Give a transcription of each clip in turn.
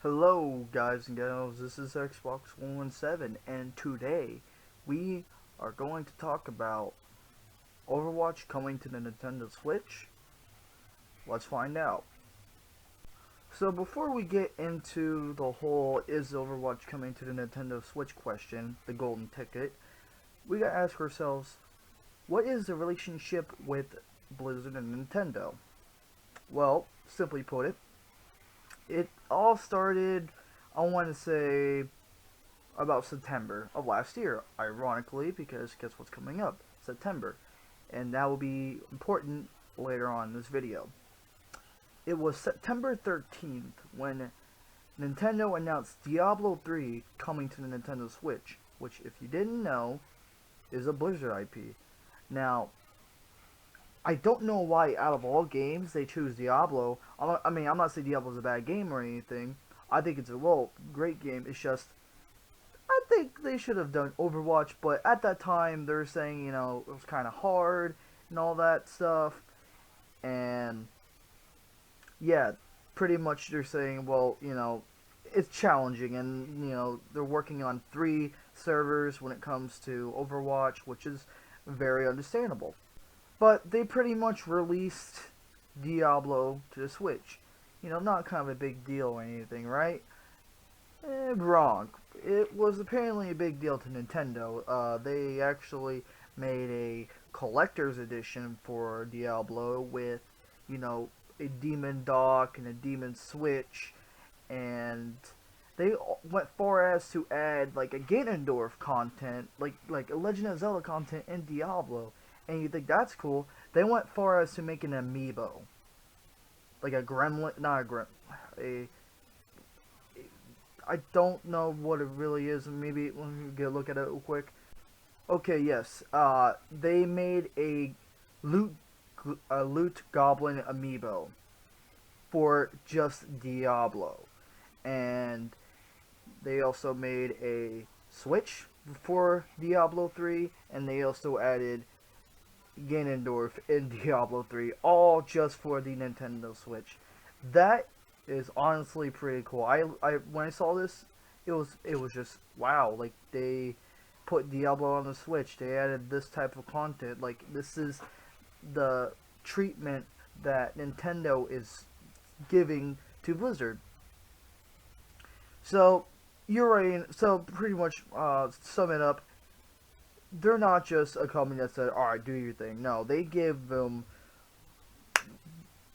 Hello guys and gals, this is Xbox 117 and today we are going to talk about Overwatch coming to the Nintendo Switch. Let's find out. So before we get into the whole is Overwatch coming to the Nintendo Switch question, the golden ticket, we gotta ask ourselves, what is the relationship with Blizzard and Nintendo? Well, simply put it all started, I want to say, about September of last year, ironically, because guess what's coming up? September. And that will be important later on in this video. It was September 13th when Nintendo announced Diablo 3 coming to the Nintendo Switch, which, if you didn't know, is a Blizzard IP. Now, I don't know why out of all games they choose Diablo. I'm not saying Diablo's a bad game or anything. I think it's a great game. It's just I think they should have done Overwatch, but at that time they're saying, it was kind of hard and all that stuff. And yeah, pretty much they're saying, well, it's challenging and, they're working on 3 servers when it comes to Overwatch, which is very understandable. But they pretty much released Diablo to the Switch. Not kind of a big deal or anything, right? Wrong. It was apparently a big deal to Nintendo. They actually made a collector's edition for Diablo with, a demon dock and a demon switch, and they went far as to add like a Ganondorf content, like a Legend of Zelda content in Diablo. And you think that's cool? They went far as to make an amiibo, like a gremlin, not a gremlin, a I don't know what it really is. Maybe let me get a look at it real quick. Okay, yes. They made loot a loot goblin amiibo for just Diablo, and they also made a Switch for Diablo 3, and they also added Ganondorf in Diablo 3, all just for the Nintendo Switch. That is honestly pretty cool. I when I saw this, it was just wow. Like they put Diablo on the Switch. They added this type of content. Like this is the treatment that Nintendo is giving to Blizzard. So you're right. So pretty much, sum it up. They're not just a company that said, "All right, do your thing." No, they give them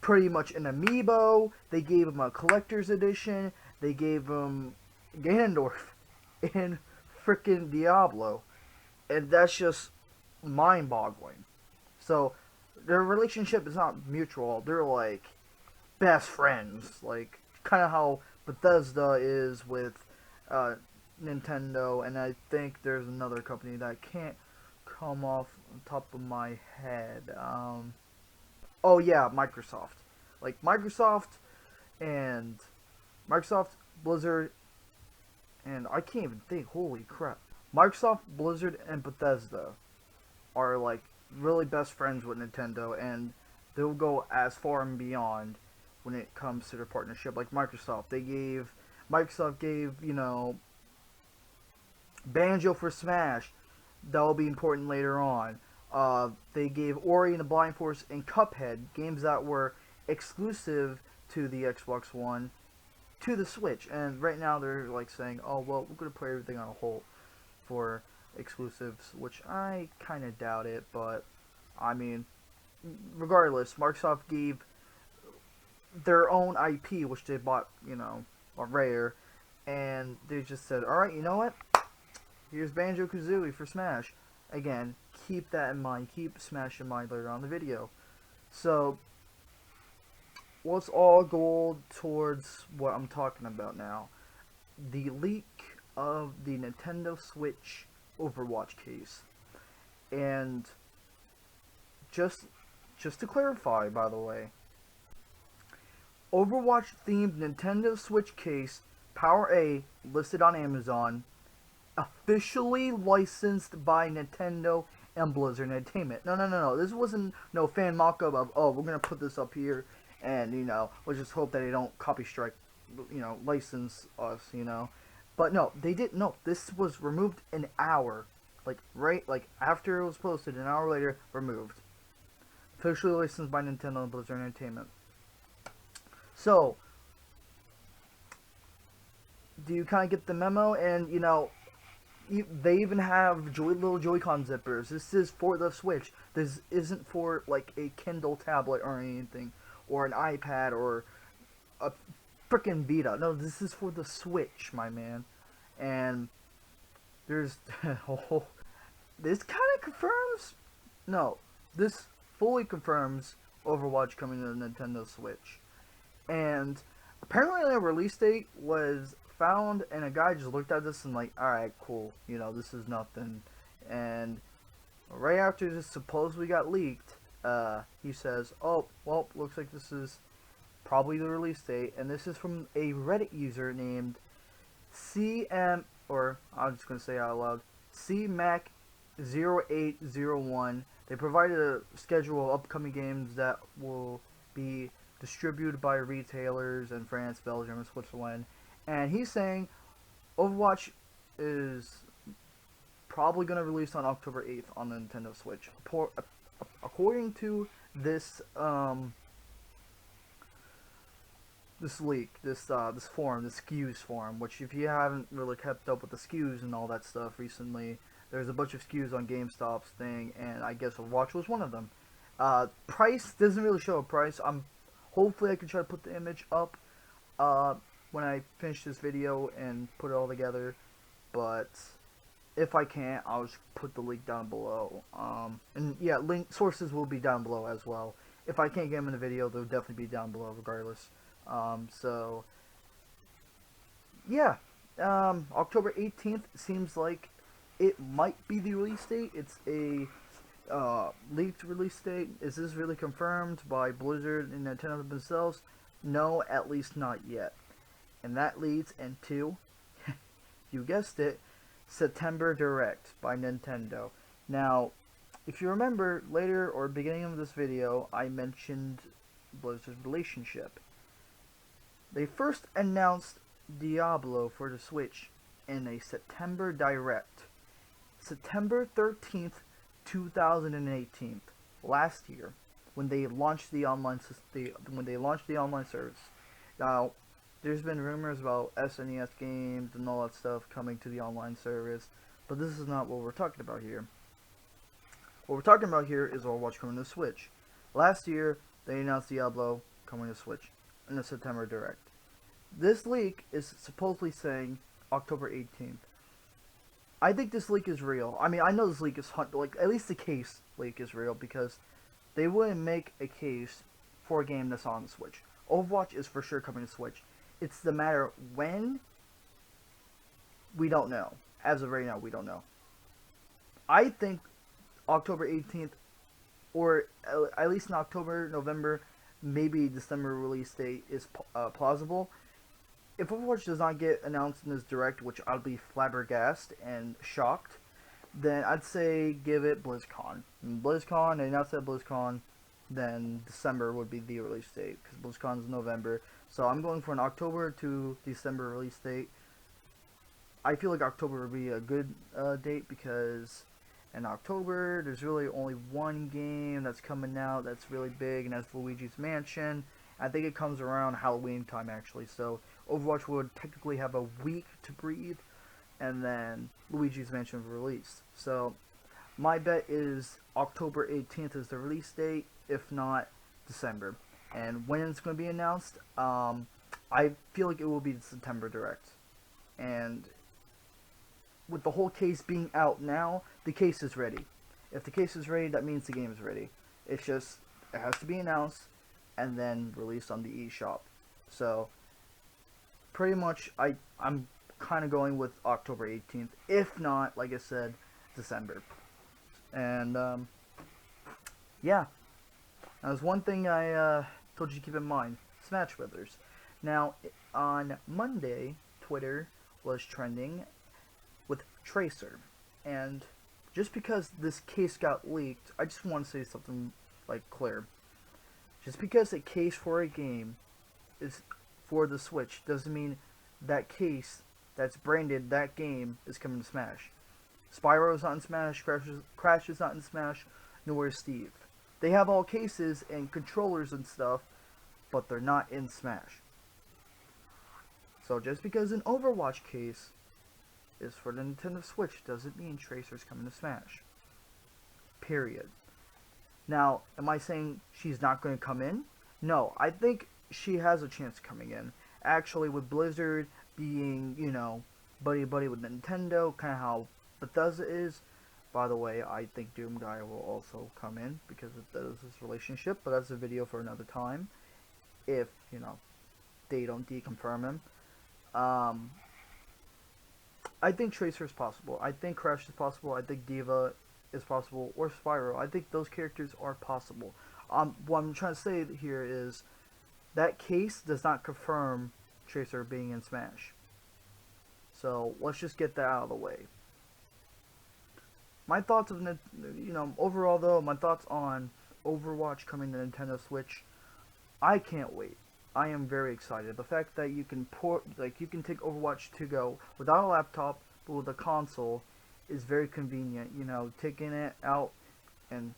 pretty much an amiibo. They gave him a collector's edition. They gave him Ganondorf in freaking Diablo, and that's just mind-boggling. So their relationship is not mutual. They're like best friends, like kind of how Bethesda is with uh, Nintendo, and I think there's another company that I can't come off the top of my head. Oh yeah, Microsoft. Like and Microsoft, Blizzard, and I can't even think. Holy crap! Microsoft, Blizzard, and Bethesda are like really best friends with Nintendo, and they'll go as far and beyond when it comes to their partnership. Like Microsoft gave Banjo for Smash. That will be important later on. They gave Ori and the Blind Forest and Cuphead, games that were exclusive to the Xbox One, to the Switch. And right now they're like saying, "Oh well, we're gonna put everything on hold for exclusives," which I kind of doubt it. But I mean, regardless, Microsoft gave their own IP, which they bought, a Rare, and they just said, "All right, you know what? Here's Banjo Kazooie for Smash." Again, keep that in mind. Keep Smash in mind later on in the video. So, let's all go towards what I'm talking about now. The leak of the Nintendo Switch Overwatch case. And just to clarify, by the way, Overwatch themed Nintendo Switch case Power A listed on Amazon, officially licensed by Nintendo and Blizzard Entertainment. No. This wasn't fan mock-up of, oh, we're gonna put this up here, and let's just hope that they don't copy strike license us, But no, they didn't. No, this was removed an hour, like after it was posted, an hour later, removed. Officially licensed by Nintendo and Blizzard Entertainment. So, do you kind of get the memo? And they even have little Joy-Con zippers. This is for the Switch. This isn't for like a Kindle tablet or anything, or an iPad or a freaking Vita. No, this is for the Switch, my man. And there's this kind of confirms. No, this fully confirms Overwatch coming to the Nintendo Switch. And apparently the release date was found, and a guy just looked at this and like, alright, cool, this is nothing. And right after this supposedly got leaked, he says, oh, well, looks like this is probably the release date. And this is from a Reddit user named CM, or I'm just going to say it out loud, CMAC0801. They provided a schedule of upcoming games that will be distributed by retailers in France, Belgium, and Switzerland. And he's saying Overwatch is probably going to release on October 8th on the Nintendo Switch. According to this this leak, this forum, this SKUs forum, which if you haven't really kept up with the SKUs and all that stuff recently, there's a bunch of SKUs on GameStop's thing, and I guess Overwatch was one of them. Price doesn't really show a price. Hopefully I can try to put the image up when I finish this video and put it all together, but if I can't, I'll just put the link down below. And yeah, link sources will be down below as well. If I can't get them in the video, they'll definitely be down below regardless. So yeah, October 18th seems like it might be the release date. It's a leaked release date. Is this really confirmed by Blizzard and Nintendo themselves? No, at least not yet. And that leads into, you guessed it, September Direct by Nintendo. Now, if you remember, later or beginning of this video, I mentioned Blizzard's relationship. They first announced Diablo for the Switch in a September Direct. September 13th, 2018, last year, when they launched the online service. Now, there's been rumors about SNES games and all that stuff coming to the online service, but this is not what we're talking about here. What we're talking about here is Overwatch coming to Switch. Last year, they announced Diablo coming to Switch in the September Direct. This leak is supposedly saying October 18th. I think this leak is real. I mean, I know this leak is at least the case leak is real, because they wouldn't make a case for a game that's on the Switch. Overwatch is for sure coming to Switch. It's the matter when, we don't know. As of right now, we don't know. I think October 18th, or at least in October, November, maybe December release date is plausible. If Overwatch does not get announced in this Direct, which I'll be flabbergasted and shocked, then I'd say give it BlizzCon. BlizzCon, they announced at BlizzCon, then December would be the release date, because BlizzCon is November. So I'm going for an October to December release date. I feel like October would be a good date, because in October there's really only one game that's coming out that's really big, and that's Luigi's Mansion. I think it comes around Halloween time, actually, so Overwatch would technically have a week to breathe, and then Luigi's Mansion will release. So my bet is October 18th is the release date, if not December. And when it's going to be announced, I feel like it will be the September Direct. And with the whole case being out now, the case is ready. If the case is ready, that means the game is ready. It's just, it has to be announced and then released on the eShop. So pretty much I'm kind of going with October 18th, if not, like I said, December. And yeah, that was one thing I told you to keep in mind: Smash Brothers. Now, on Monday, Twitter was trending with Tracer, and just because this case got leaked, I just want to say something clear. Just because a case for a game is for the Switch doesn't mean that case that's branded that game is coming to Smash. Spyro's not in Smash, Crash is not in Smash, nor is Steve. They have all cases and controllers and stuff, but they're not in Smash. So just because an Overwatch case is for the Nintendo Switch doesn't mean Tracer's coming to Smash. Period. Now, am I saying she's not going to come in? No, I think she has a chance coming in. Actually, with Blizzard being, buddy-buddy with Nintendo, kind of how Bethesda is. By the way, I think Doomguy will also come in because that is his relationship, but that's a video for another time. If, they don't deconfirm him. I think Tracer is possible. I think Crash is possible. I think Diva is possible. Or Spyro. I think those characters are possible. What I'm trying to say here is that case does not confirm Tracer being in Smash. So let's just get that out of the way. My thoughts of, overall though, my thoughts on Overwatch coming to Nintendo Switch, I can't wait. I am very excited. The fact that you can you can take Overwatch to go without a laptop, but with a console, is very convenient. Taking it out and,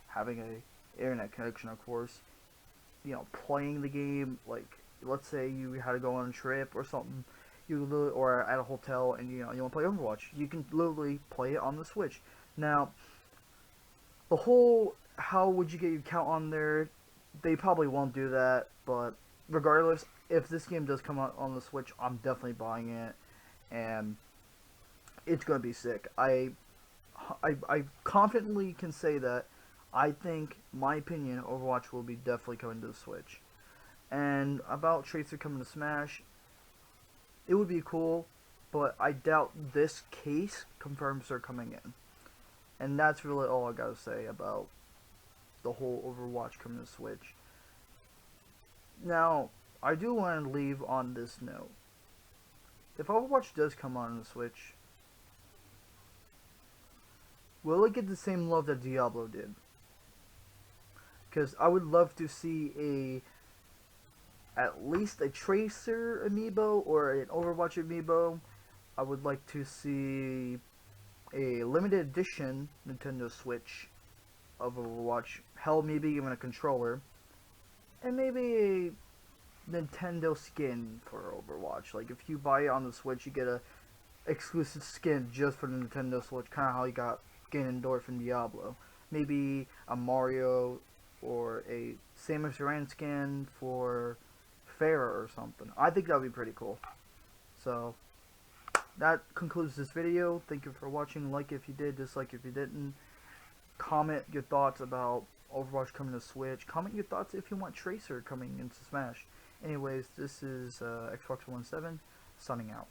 having a internet connection, of course. Playing the game, like, let's say you had to go on a trip or something, or at a hotel, and, you want to play Overwatch. You can literally play it on the Switch. Now, the whole, how would you get your account on there, they probably won't do that, but regardless, if this game does come out on the Switch, I'm definitely buying it, and it's going to be sick. I confidently can say that I think, my opinion, Overwatch will be definitely coming to the Switch. And about Tracer coming to Smash, it would be cool, but I doubt this case confirms they're coming in. And that's really all I gotta say about the whole Overwatch coming to Switch. Now, I do want to leave on this note. If Overwatch does come on the Switch, will it get the same love that Diablo did? Because I would love to see at least a Tracer amiibo or an Overwatch amiibo. I would like to see a limited edition Nintendo Switch of Overwatch. Hell, maybe even a controller. And maybe a Nintendo skin for Overwatch. Like, if you buy it on the Switch, you get a exclusive skin just for the Nintendo Switch. Kind of how you got Ganondorf in Diablo. Maybe a Mario or a Samus Aran skin for Farah or something. I think that would be pretty cool. So, that concludes this video. Thank you for watching. Like if you did, dislike if you didn't. Comment your thoughts about Overwatch coming to Switch. Comment your thoughts if you want Tracer coming into Smash. Anyways, this is Xbox 17 signing out.